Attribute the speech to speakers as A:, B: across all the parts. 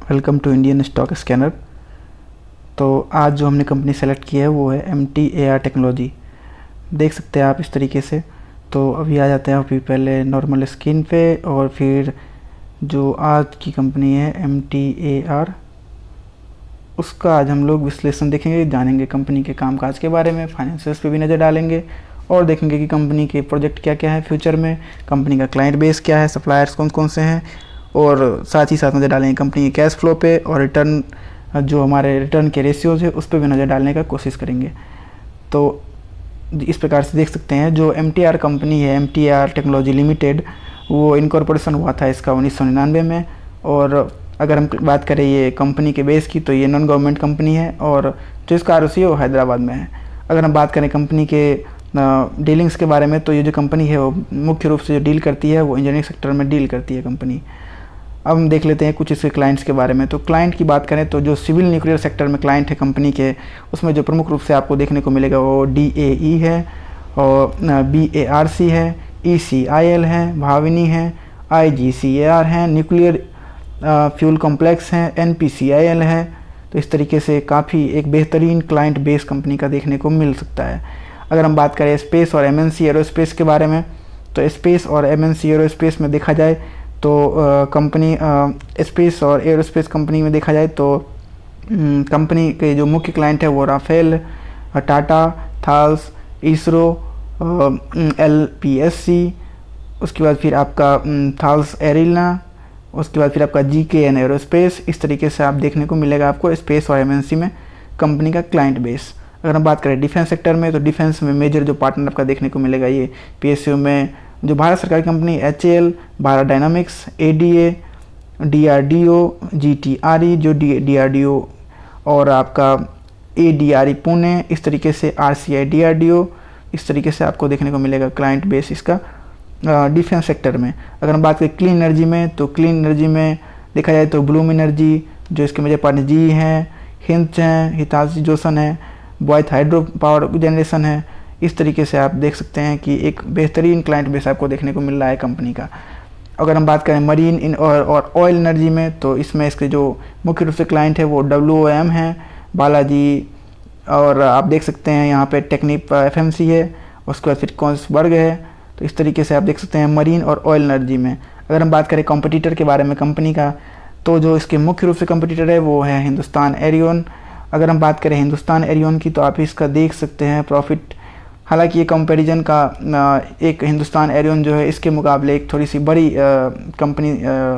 A: Welcome to Indian stock scanner. तो आज जो हमने कंपनी सेलेक्ट की है वो है MTAR टेक्नोलॉजी। देख सकते हैं आप इस तरीके से। तो अभी आ जाते हैं अभी पहले नॉर्मल स्क्रीन पे और फिर जो आज की कंपनी है MTAR, उसका आज हम लोग विश्लेषण देखेंगे, जानेंगे कंपनी के कामकाज के बारे में, फाइनेंशियल्स पे भी नज़र डालेंगे और देखेंगे कि कंपनी के प्रोजेक्ट क्या क्या है फ्यूचर में, कंपनी का क्लाइंट बेस क्या है, सप्लायर्स कौन कौन से हैं, और साथ ही साथ नज़र डालेंगे कंपनी के कैश फ्लो पे और रिटर्न, जो हमारे रिटर्न के रेशियोज़ है उस पर भी नज़र डालने का कोशिश करेंगे। तो इस प्रकार से देख सकते हैं जो MTAR कंपनी है, MTAR टेक्नोलॉजी लिमिटेड, वो इनकॉर्पोरेशन हुआ था इसका 1999 में। और अगर हम बात करें ये कंपनी के बेस की तो ये नॉन गवर्नमेंट कंपनी है और जो इसका ROC है वो हैदराबाद में है। अगर हम बात करें कंपनी के डीलिंग्स के बारे में तो ये जो कंपनी है वो मुख्य रूप से जो डील करती है वो इंजीनियरिंग सेक्टर में डील करती है कंपनी। अब हम देख लेते हैं कुछ इसके क्लाइंट्स के बारे में। तो क्लाइंट की बात करें तो जो सिविल न्यूक्लियर सेक्टर में क्लाइंट है कंपनी के, उसमें जो प्रमुख रूप से आपको देखने को मिलेगा वो DAE है और BARC है, ECIL है, भाविनी है, IGCAR है, न्यूक्लियर फ्यूल कॉम्प्लेक्स हैं, NPCIL है। तो इस तरीके से काफ़ी एक बेहतरीन क्लाइंट बेस कंपनी का देखने को मिल सकता है। अगर हम बात करें स्पेस और MNC एरोस्पेस के बारे में तो स्पेस और MNC एरोस्पेस में देखा जाए तो कंपनी स्पेस और एरोस्पेस कंपनी में देखा जाए तो कंपनी के जो मुख्य क्लाइंट है वो राफेल, टाटा, थाल्स, इसरो, LPSC, उसके बाद फिर आपका थाल्स एरिना, उसके बाद फिर आपका GKN एरोस्पेस। इस तरीके से आप देखने को मिलेगा आपको स्पेस और MNC में कंपनी का क्लाइंट बेस। अगर हम बात करें डिफेंस सेक्टर में तो डिफेंस में मेजर जो पार्टनर आपका देखने को मिलेगा ये PSU में जो भारत सरकार की company HAL, Bharat dynamics, ADA, DRDO, GTRE जो DRDO और आपका ADRE पुणे, इस तरीके से RCI DRDO, इस तरीके से आपको देखने को मिलेगा क्लाइंट बेस इसका डिफेंस सेक्टर में। अगर हम बात करें क्लीन एनर्जी में तो क्लीन एनर्जी में देखा जाए तो ब्लूम एनर्जी जो इसके मेजर पार्टनर GE हैं, हिंच हैं, हिताची जोसन है, बॉयथ हाइड्रो पावर जनरेशन है। इस तरीके से आप देख सकते हैं कि एक बेहतरीन क्लाइंट बेस आपको देखने को मिल रहा है कंपनी का। अगर हम बात करें मरीन इन और ऑयल एनर्जी में तो इसमें इसके जो मुख्य रूप से क्लाइंट है वो WOM है, बालाजी, और आप देख सकते हैं यहाँ पे टेक्निप FMC है, उसके बाद फिर कॉन्सबर्ग है। तो इस तरीके से आप देख सकते हैं मरीन और ऑयल एनर्जी में। अगर हम बात करें कॉम्पिटिटर के बारे में कंपनी का तो जो इसके मुख्य रूप से कॉम्पिटिटर है वो है हिंदुस्तान एरियन। अगर हम बात करें हिंदुस्तान एरियन की तो आप इसका देख सकते हैं प्रॉफिट, हालांकि ये कंपैरिजन का एक हिंदुस्तान एरियन जो है इसके मुकाबले एक थोड़ी सी बड़ी कंपनी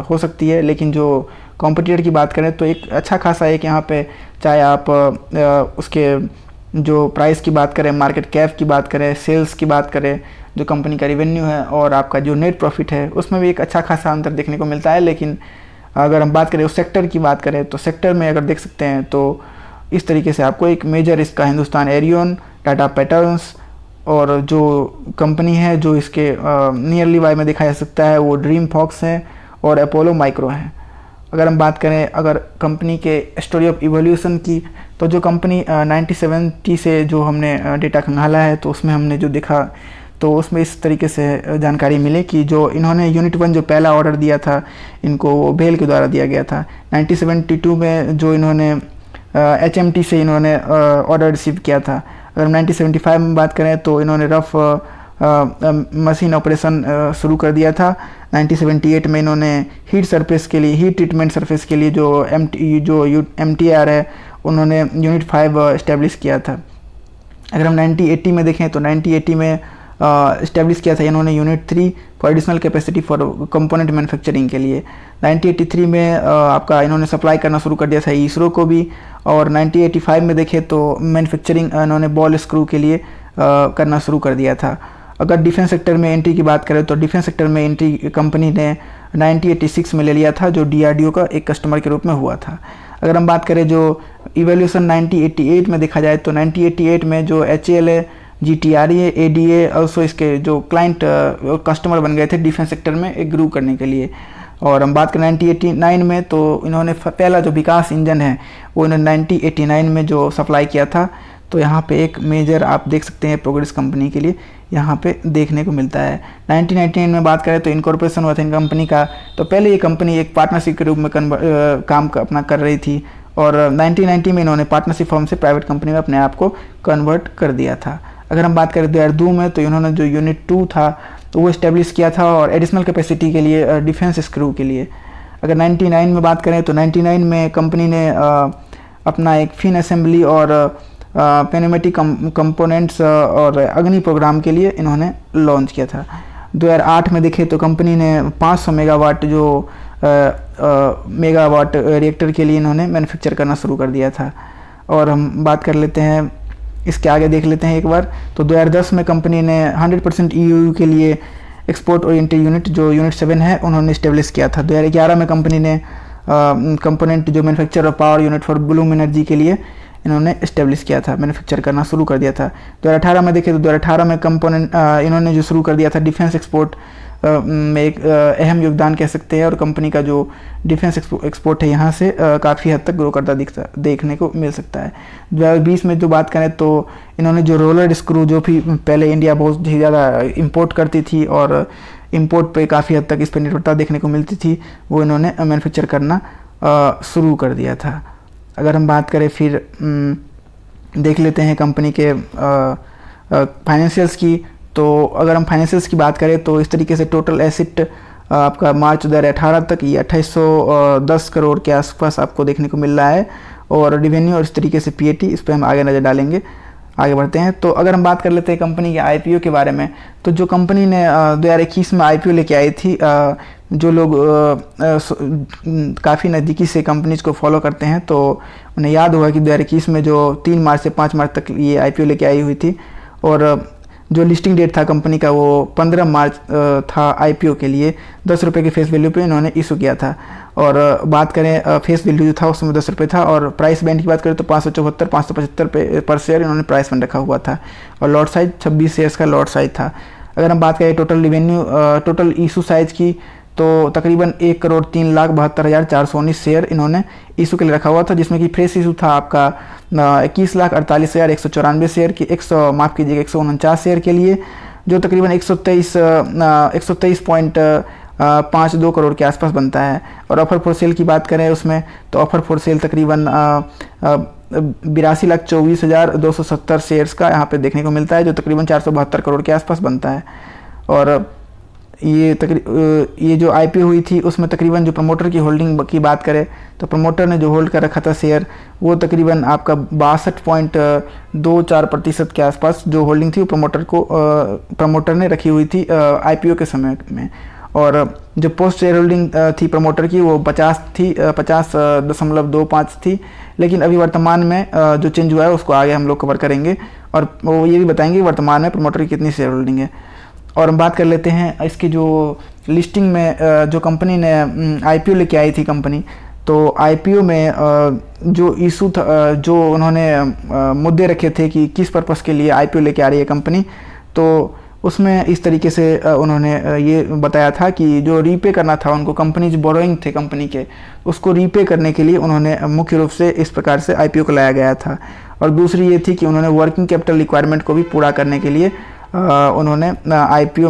A: हो सकती है, लेकिन जो कॉम्पिटिटर की बात करें तो एक अच्छा खासा एक यहाँ पे, चाहे आप उसके जो प्राइस की बात करें, मार्केट कैप की बात करें, सेल्स की बात करें, जो कंपनी का रेवेन्यू है और आपका जो नेट प्रॉफिट है उसमें भी एक अच्छा खासा अंतर देखने को मिलता है। लेकिन अगर हम बात करें उस सेक्टर की बात करें तो सेक्टर में अगर देख सकते हैं तो इस तरीके से आपको एक मेजर इसका हिंदुस्तान एरियन, टाटा पैटर्न्स और जो कंपनी है जो इसके नियरली बाय में देखा जा सकता है वो ड्रीम फॉक्स है और अपोलो माइक्रो है। अगर हम बात करें अगर कंपनी के स्टोरी ऑफ इवोल्यूशन की तो जो कंपनी 1970 से जो हमने डेटा खंगाला है तो उसमें हमने जो देखा तो उसमें इस तरीके से जानकारी मिली कि जो इन्होंने यूनिट 1 जो पहला ऑर्डर दिया था इनको वो भेल के द्वारा दिया गया था। 1972 में जो इन्होंने HMT से इन्होंने ऑर्डर रिसीव किया था। अगर 1975 में बात करें तो इन्होंने रफ मशीन ऑपरेशन शुरू कर दिया था। 1978 में इन्होंने हीट सरफेस के लिए, हीट ट्रीटमेंट सरफेस के लिए जो MTAR है उन्होंने यूनिट 5 इस्टेब्लिश किया था। अगर हम 1980 में देखें तो 1980 में इस्टेब्लिश किया था इन्होंने unit 3 for additional capacity for component manufacturing के लिए। 1983 में आपका इन्होंने सप्लाई करना शुरू कर दिया था इसरो को भी। और 1985 में देखें तो मैन्युफैक्चरिंग इन्होंने बॉल स्क्रू के लिए करना शुरू कर दिया था। अगर डिफेंस सेक्टर में एंट्री की बात करें तो डिफेंस सेक्टर में एंट्री कंपनी ने 1986 में ले लिया था जो DRDO का एक कस्टमर के रूप में हुआ था। अगर हम बात करें जो इवोल्यूशन 1988 में देखा जाए तो 1988 में जो HAL है, GTRE, ADA ऑल्सो इसके जो क्लाइंट कस्टमर बन गए थे डिफेंस सेक्टर में एक ग्रू करने के लिए। और हम बात करें 1989 में तो इन्होंने पहला जो विकास इंजन है वो इन्होंने 1989 में जो सप्लाई किया था। तो यहाँ पे एक मेजर आप देख सकते हैं प्रोग्रेस कंपनी के लिए यहाँ पे देखने को मिलता है। 1999 में बात करें तो इनकॉर्पोरेशन हुआ था इन कंपनी का। तो पहले ये कंपनी एक पार्टनरशिप के रूप में काम अपना कर रही थी और 1990 में इन्होंने पार्टनरशिप फॉर्म से प्राइवेट कंपनी में अपने आप को कन्वर्ट कर दिया था। अगर हम बात करें 2002 में तो इन्होंने जो यूनिट 2 था तो वो इस्टेब्लिश किया था और एडिशनल कैपेसिटी के लिए डिफेंस स्क्रू के लिए। अगर 99 में बात करें तो 99 में कंपनी ने अपना एक फिन असेंबली और पेनोमेटिक कंपोनेंट्स और अग्नि प्रोग्राम के लिए इन्होंने लॉन्च किया था। 2008 में देखें तो कंपनी ने 500 मेगावाट जो मेगावाट रिएक्टर के लिए इन्होंने मैन्युफैक्चर करना शुरू कर दिया था। और हम बात कर लेते हैं इसके आगे देख लेते हैं एक बार। तो 2010 में कंपनी ने 100% ईयू के लिए एक्सपोर्ट ओरिएंटेड यूनिट जो यूनिट 7 है उन्होंने इस्टेब्लिश किया था। 2011 में कंपनी ने कंपोनेंट जो manufacture of power unit for Bloom energy के लिए इन्होंने इस्टेब्लिश किया था, मैन्युफैक्चर करना शुरू कर दिया था। 2018 में देखें तो 2018 में कंपोनेंट इन्होंने जो शुरू कर दिया था डिफेंस एक्सपोर्ट में एक अहम योगदान कह सकते हैं और कंपनी का जो डिफेंस एक्सपोर्ट है यहाँ से काफ़ी हद तक ग्रो करता देखने को मिल सकता है। 2020 में जो बात करें तो इन्होंने जो रोलर स्क्रू जो भी पहले इंडिया बहुत ही ज़्यादा इंपोर्ट करती थी और इंपोर्ट पे काफ़ी हद तक इस पर निर्भरता देखने को मिलती थी, वो इन्होंने मैन्युफैक्चर करना शुरू कर दिया था। अगर हम बात करें फिर देख लेते हैं कंपनी के फाइनेंशियल्स की। तो अगर हम फाइनेंशियल्स की बात करें तो इस तरीके से टोटल एसेट आपका मार्च 2018 तक ये 2810 करोड़ के आसपास आपको देखने को मिल रहा है और रेवेन्यू और इस तरीके से पीएटी, इस पर हम आगे नज़र डालेंगे। आगे बढ़ते हैं तो अगर हम बात कर लेते हैं कंपनी के आईपीओ के बारे में। तो जो कंपनी ने 2021 में आईपीओ लेके आई थी, जो लोग काफ़ी नज़दीकी से कंपनीज को फॉलो करते हैं तो उन्हें याद होगा कि 2021 में जो 3 मार्च से 5 मार्च तक ये आईपीओ लेके आई हुई थी और जो लिस्टिंग डेट था कंपनी का वो 15 मार्च था आईपीओ के लिए। 10 रुपये के फेस वैल्यू पे इन्होंने इशू किया था और बात करें फेस वैल्यू जो था उसमें 10 रुपये था और प्राइस बैंड की बात करें तो 574 575 पर शेयर इन्होंने प्राइस बैंड रखा हुआ था और लॉट साइज 26 शेयर्स का लॉट साइज था। अगर हम बात करें total revenue total issue size की तो तकरीबन 1,03,42,419 शेयर इन्होंने इशू के लिए रखा हुआ था, जिसमें कि फ्रेश इशू था आपका 21,48,194 शेयर की 149 शेयर के लिए, जो तकरीबन 123.52 करोड़ के आसपास बनता है। और ऑफर फॉर सेल की बात करें उसमें तो ऑफर फॉर सेल तकरीबन 82,24,270 शेयर्स का यहाँ पे देखने को मिलता है, जो तकरीबन 472 करोड़ के आसपास बनता है। और ये जो आईपीओ हुई थी उसमें तकरीबन जो प्रमोटर की होल्डिंग की बात करें तो प्रमोटर ने जो होल्ड कर रखा था शेयर वो तकरीबन आपका 62.24% के आसपास जो होल्डिंग थी वो प्रमोटर ने रखी हुई थी आईपीओ के समय में। और जो पोस्ट शेयर होल्डिंग थी प्रमोटर की वो 50.25 थी, लेकिन अभी वर्तमान में जो चेंज हुआ है उसको आगे हम लोग कवर करेंगे और वो ये भी बताएंगे वर्तमान में प्रमोटर की कितनी शेयर होल्डिंग है। और हम बात कर लेते हैं इसकी जो लिस्टिंग में जो कंपनी ने आईपीओ लेके आई थी कंपनी, तो आईपीओ में जो इशू था जो उन्होंने मुद्दे रखे थे कि किस पर्पस के लिए आईपीओ लेके आ रही है कंपनी, तो उसमें इस तरीके से उन्होंने ये बताया था कि जो रीपे करना था उनको कंपनी जो बोरोइंग थे कंपनी के उसको रीपे करने के लिए उन्होंने मुख्य रूप से इस प्रकार से आईपीओ को लाया गया था। और दूसरी ये थी कि उन्होंने वर्किंग कैपिटल रिक्वायरमेंट को भी पूरा करने के लिए उन्होंने आईपीओ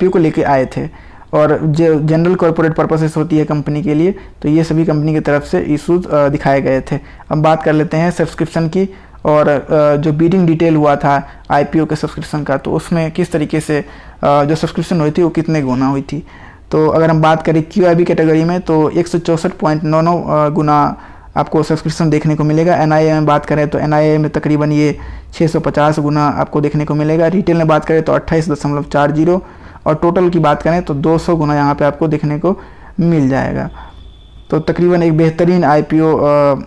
A: को लेके आए थे। और जो जनरल कॉर्पोरेट पर्पसेस होती है कंपनी के लिए तो ये सभी कंपनी की तरफ से इशूज़ दिखाए गए थे। अब बात कर लेते हैं सब्सक्रिप्शन की और जो बीडिंग डिटेल हुआ था आईपीओ के सब्सक्रिप्शन का, तो उसमें किस तरीके से जो सब्सक्रिप्शन हुई थी वो कितने गुना हुई थी। तो अगर हम बात करें क्यूआईबी कैटेगरी में तो 164.99 गुना आपको सब्सक्रिप्शन देखने को मिलेगा। एनआईए में बात करें तो एनआईए में तकरीबन ये 650 गुना आपको देखने को मिलेगा। रिटेल में बात करें तो 28.40 और टोटल की बात करें तो 200 गुना यहाँ पे आपको देखने को मिल जाएगा। तो तकरीबन एक बेहतरीन आईपीओ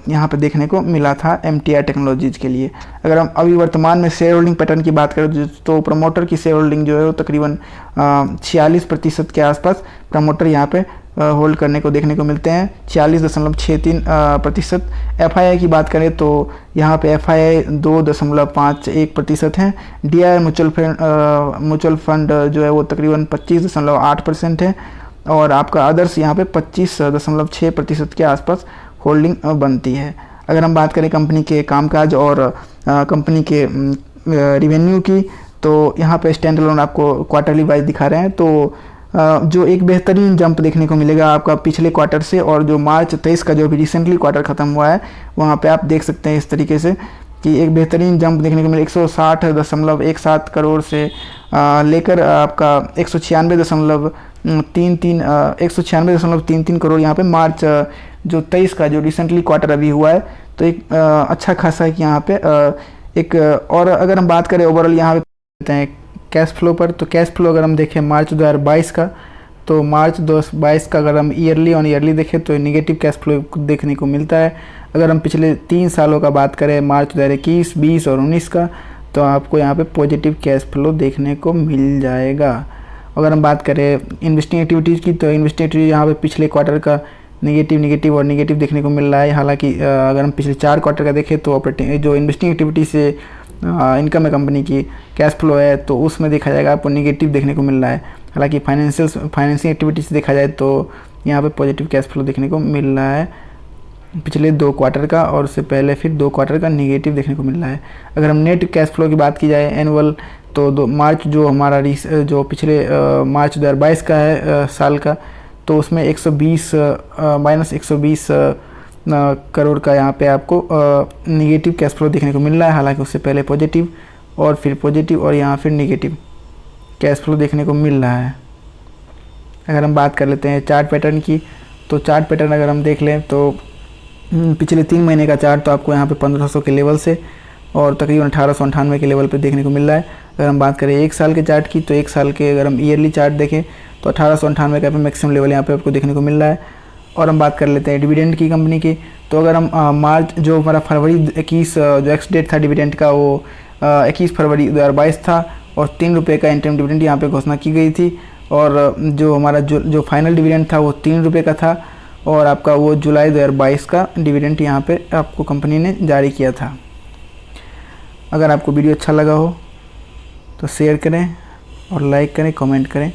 A: यहाँ पे देखने को मिला था एमटीआई टेक्नोलॉजीज़ के लिए। अगर हम अभी वर्तमान में शेयर होल्डिंग पैटर्न की बात करें तो प्रमोटर की शेयर होल्डिंग जो है वो तकरीबन 46% के आसपास प्रमोटर यहाँ पे होल्ड करने को देखने को मिलते हैं, 46.63%। एफआईआई की बात करें तो यहाँ पे एफआईआई 2.51% है। डीआई म्यूचुअल फंड जो है वो तकरीबन 25.8% है और आपका अदर्स यहाँ पे 25.6% के आसपास होल्डिंग बनती है। अगर हम बात करें कंपनी के कामकाज और कंपनी के रेवेन्यू की, तो यहाँ पे स्टैंड अलोन आपको क्वार्टरली वाइज दिखा रहे हैं। तो जो एक बेहतरीन जंप देखने को मिलेगा आपका पिछले क्वार्टर से, और जो मार्च 23 का जो अभी रिसेंटली क्वार्टर ख़त्म हुआ है वहाँ पे आप देख सकते हैं इस तरीके से कि एक बेहतरीन जंप देखने को मिले 160.17 करोड़ से लेकर आपका 196.33 करोड़ यहाँ पे मार्च जो 23 का जो रिसेंटली क्वार्टर अभी हुआ है। तो एक अच्छा खासा है कि यहाँ पे एक और अगर हम बात करें ओवरऑल यहाँ पे कहते हैं कैश फ्लो पर, तो कैश फ्लो अगर हम देखें मार्च 2022 का, तो मार्च 2022 का अगर हम ईयरली ऑन ईयरली देखें तो नेगेटिव कैश फ्लो देखने को मिलता है। अगर हम पिछले 3 सालों का बात करें मार्च 2021, 20 और 19 का, तो आपको यहाँ पे पॉजिटिव कैश फ्लो देखने को मिल जाएगा। अगर हम बात करें इन्वेस्टिंग एक्टिविटीज़ की, तो इन्वेस्टिंग एक्टिविटीज़ यहाँ पे पिछले क्वार्टर का नेगेटिव देखने को मिल रहा है। हालांकि अगर हम पिछले 4 क्वार्टर का देखें तो ऑपरेटिंग जो इन्वेस्टिंग एक्टिविटी से इनकम है कंपनी की, कैश फ्लो है, तो उसमें देखा जाएगा आपको नेगेटिव देखने को मिल रहा है। हालांकि फाइनेंसिंग एक्टिविटी से देखा जाए तो यहाँ पे पॉजिटिव कैश फ्लो देखने को मिल रहा है पिछले 2 क्वार्टर का, और उससे पहले फिर 2 क्वार्टर का नेगेटिव देखने को मिल रहा है। अगर हम नेट कैश फ्लो की बात की जाए एनुअल, तो मार्च जो हमारा जो पिछले मार्च 2022 का है साल का, तो उसमें -120 करोड़ का यहाँ पे आपको नेगेटिव कैश फ्लो देखने को मिल रहा है। हालांकि उससे पहले पॉजिटिव और फिर पॉजिटिव और यहाँ फिर नेगेटिव कैश फ्लो देखने को मिल रहा है। अगर हम बात कर लेते हैं चार्ट पैटर्न की, तो चार्ट पैटर्न अगर हम देख लें तो पिछले 3 महीने का चार्ट तो आपको यहाँ पे 1500 के लेवल से और तकरीबन 1898 के लेवल पे देखने को मिल रहा है। अगर हम बात करें 1 साल के चार्ट की, तो 1 साल के अगर हम ईयरली चार्ट देखें तो 1898 का मैक्सिमम लेवल यहाँ पे आपको देखने को मिल रहा है। और हम बात कर लेते हैं डिविडेंड की कंपनी की, तो अगर हम मार्च जो हमारा फरवरी 21 जो एक्स डेट था डिविडेंड का, वो 21 फरवरी 2022 था, और 3 रुपये का इंटरम डिविडेंड यहाँ पे घोषणा की गई थी। और जो हमारा जो फाइनल डिविडेंड था वो 3 रुपये का था, और आपका वो जुलाई 2022 का डिविडेंड यहाँ पे आपको कंपनी ने जारी किया था। अगर आपको वीडियो अच्छा लगा हो तो शेयर करें और लाइक करें, कमेंट करें।